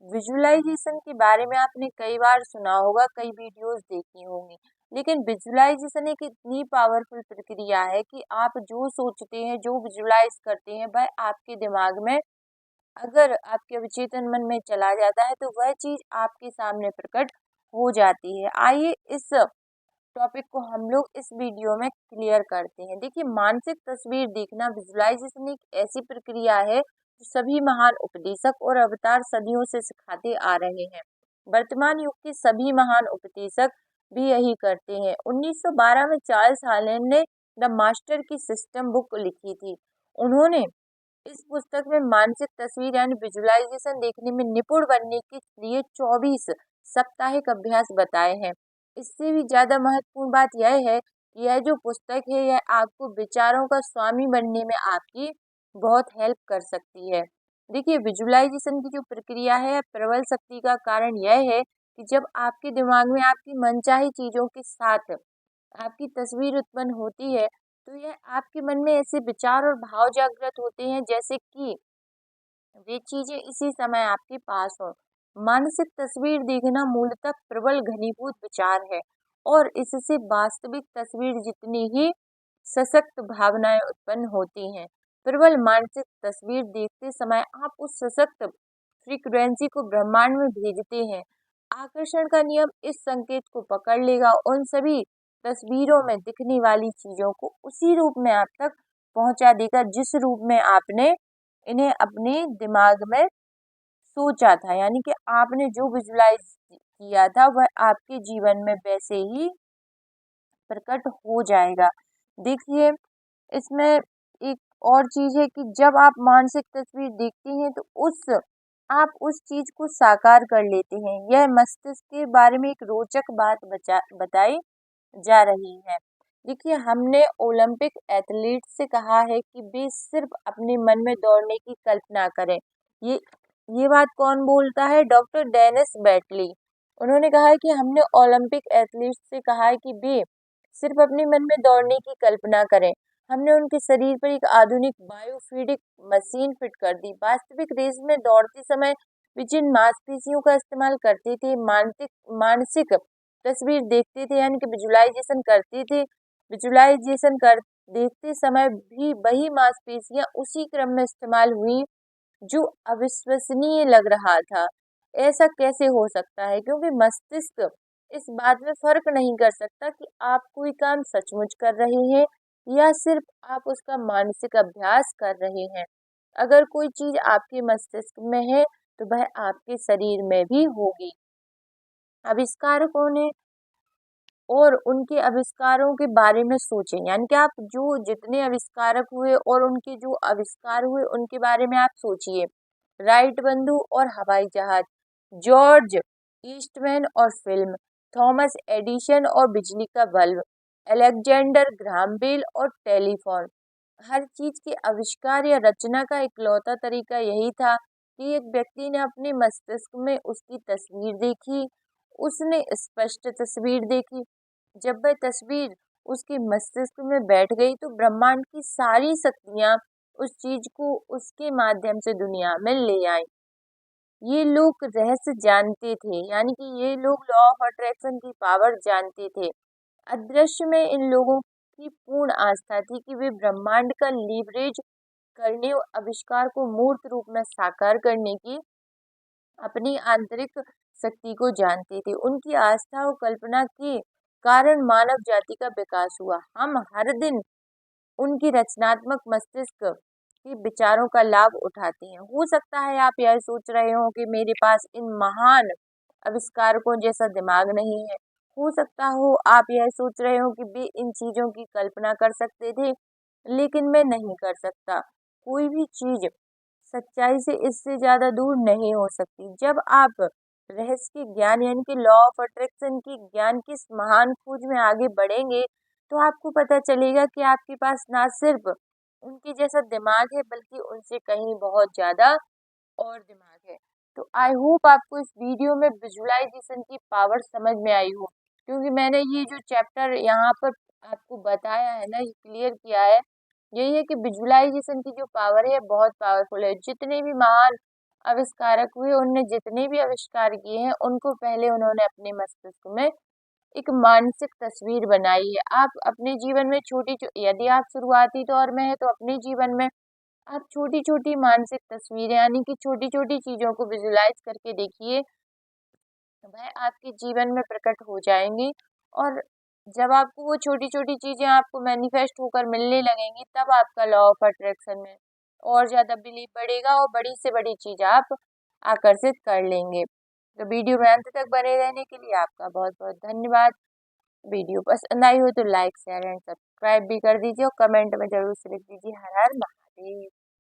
Visualisation के बारे में आपने कई बार सुना होगा, कई वीडियोस देखी होंगी, लेकिन विजुअलाइजेशन एक इतनी पावरफुल प्रक्रिया है कि आप जो सोचते हैं, जो विजुअलाइज करते हैं, वह आपके दिमाग में अगर आपके अवचेतन मन में चला जाता है तो वह चीज आपके सामने प्रकट हो जाती है। आइए इस टॉपिक को हम लोग इस वीडियो में क्लियर करते हैं। देखिए, मानसिक तस्वीर देखना, विजुअलाइजेशन एक ऐसी प्रक्रिया है जो सभी महान उपदेशक और अवतार सदियों से सिखाते आ रहे हैं। वर्तमान युग के सभी महान उपदेशक भी यही करते हैं। 1912 में चार्ल्स हालेंड ने द मास्टर की सिस्टम बुक लिखी थी। उन्होंने इस पुस्तक में मानसिक तस्वीर यानी विजुअलाइजेशन देखने में निपुण बनने के लिए 24 साप्ताहिक अभ्यास बताए हैं। इससे भी ज्यादा महत्वपूर्ण बात यह है कि यह जो पुस्तक है यह आपको विचारों का स्वामी बनने में आपकी बहुत हेल्प कर सकती है। देखिए, विजुअलाइजेशन की जो प्रक्रिया है प्रबल शक्ति का कारण यह है कि जब आपके दिमाग में आपकी मनचाही चीजों के साथ आपकी तस्वीर उत्पन्न होती है तो यह आपके मन में ऐसे विचार और भाव जागृत होते हैं जैसे कि वे चीजें इसी समय आपके पास हो। मानसिक तस्वीर देखना मूलतः प्रबल घनीभूत विचार है और इससे वास्तविक तस्वीर जितनी ही सशक्त भावनाएं उत्पन्न होती हैं। प्रबल मानसिक तस्वीर देखते समय आप उस सशक्त फ्रीक्वेंसी को ब्रह्मांड में भेजते हैं। आकर्षण का नियम इस संकेत को पकड़ लेगा, उन सभी तस्वीरों में दिखने वाली चीजों को उसी रूप में आप तक पहुंचा देगा जिस रूप में आपने इन्हें अपने दिमाग में सोचा था। यानी कि आपने जो विजुलाइज किया था वह आपके जीवन में वैसे ही प्रकट हो जाएगा। देखिए, इसमें एक और चीज है कि जब आप मानसिक तस्वीर देखती हैं तो आप उस चीज को साकार कर लेते हैं। यह मस्तिष्क के बारे में एक रोचक बात बताई जा रही है। देखिए, हमने ओलंपिक एथलीट से कहा है कि वे सिर्फ अपने मन में दौड़ने की कल्पना करें। ये ये बात कौन बोलता है? Doctor Dennis Batley. उन्होंने कहा है कि हमने ओलंपिक एथलीट से कहा है कि वे सिर्फ अपने मन में दौड़ने की कल्पना करें। हमने उनके शरीर पर एक आधुनिक बायोफीडिक मशीन फिट कर दी। वास्तविक रेस में दौड़ते समय वे जिन मांसपेशियों का इस्तेमाल करते थे, मानसिक मानसिक तस्वीर देखते थे यानी कि विजुअलाइजेशन करते थे, विजुअलाइजेशन कर देखते समय भी वही मांसपेशियां उसी क्रम में इस्तेमाल हुई जो अविश्वसनीय लग रहा था। ऐसा कैसे हो सकता है? क्योंकि मस्तिष्क इस बात में फर्क नहीं कर सकता कि आप कोई काम सचमुच कर रहे हैं या सिर्फ आप उसका मानसिक अभ्यास कर रहे हैं। अगर कोई चीज आपके मस्तिष्क में है तो वह आपके शरीर में भी होगी। आविष्कारकों ने और उनके आविष्कारों के बारे में सोचें, यानी कि आप जो जितने आविष्कारक हुए और उनके जो आविष्कार हुए उनके बारे में आप सोचिए। राइट बंधु और हवाई जहाज, जॉर्ज ईस्टमैन और फिल्म, थॉमस एडिशन और बिजली का बल्ब, अलेक्जेंडर ग्राहम बेल और टेलीफोन। हर चीज के आविष्कार या रचना का इकलौता तरीका यही था कि एक व्यक्ति ने अपने मस्तिष्क में उसकी तस्वीर देखी, उसने स्पष्ट तस्वीर देखी। जब वह तस्वीर उसके मस्तिष्क में बैठ गई तो ब्रह्मांड की सारी शक्तियां उस चीज को उसके माध्यम से दुनिया में ले आई। ये लोग रहस्य जानते थे, यानी कि ये लोग लॉ ऑफ अट्रैक्शन की पावर जानते थे। अदृश्य में इन लोगों की पूर्ण आस्था थी कि वे ब्रह्मांड का लीवरेज करने और आविष्कार को मूर्त रूप में साकार करने की अपनी आंतरिक शक्ति को जानते थे। उनकी आस्था और कल्पना के कारण मानव जाति का विकास हुआ। हम हर दिन उनकी रचनात्मक मस्तिष्क के विचारों का लाभ उठाते हैं। हो सकता है आप यह सोच रहे हो कि मेरे पास इन महान आविष्कारकों जैसा दिमाग नहीं है। हो सकता हो आप यह सोच रहे हो कि वे इन चीजों की कल्पना कर सकते थे, लेकिन मैं नहीं कर सकता। कोई भी चीज सच्चाई से इससे ज्यादा दूर नहीं हो सकती। जब आप रहस्य के ज्ञान यानी कि लॉ ऑफ अट्रैक्शन की ज्ञान की इस महान खोज में आगे बढ़ेंगे तो आपको पता चलेगा कि आपके पास ना सिर्फ उनके जैसा दिमाग है बल्कि उनसे कहीं बहुत ज्यादा और दिमाग है। तो आई होप आपको इस वीडियो में विजुअलाइजेशन की पावर समझ में आई हो, क्योंकि मैंने ये जो चैप्टर यहाँ पर आपको बताया है ना, ये क्लियर किया है, यही है कि विजुअलाइजेशन की जो पावर है बहुत पावरफुल है। जितने भी महान आविष्कारक हुए उनने जितने भी आविष्कार किए हैं उनको पहले उन्होंने अपने मस्तिष्क में एक मानसिक तस्वीर बनाई है। आप अपने जीवन में यदि आप शुरुआती दौर में है तो अपने जीवन में आप छोटी-छोटी मानसिक तस्वीरें यानी कि छोटी-छोटी चीज़ों को विजुलाइज़ करके देखिए, वह आपके जीवन में प्रकट हो जाएँगी और जब आपको वो छोटी-छोटी चीज़ें आपको मैनिफेस्ट होकर मिलने लगेंगी, तब आपका लॉ ऑफ अट्रैक्शन में और ज़्यादा बिलीव बढ़ेगा और बड़ी से बड़ी चीज़ आप आकर्षित कर लेंगे। तो वीडियो में अंत तक बने रहने के लिए आपका बहुत-बहुत धन्यवाद। वीडियो पसंद आई हो तो लाइक, शेयर एंड सब्सक्राइब भी कर दीजिए और कमेंट में ज़रूर से लिख दीजिए हर हर महादेव।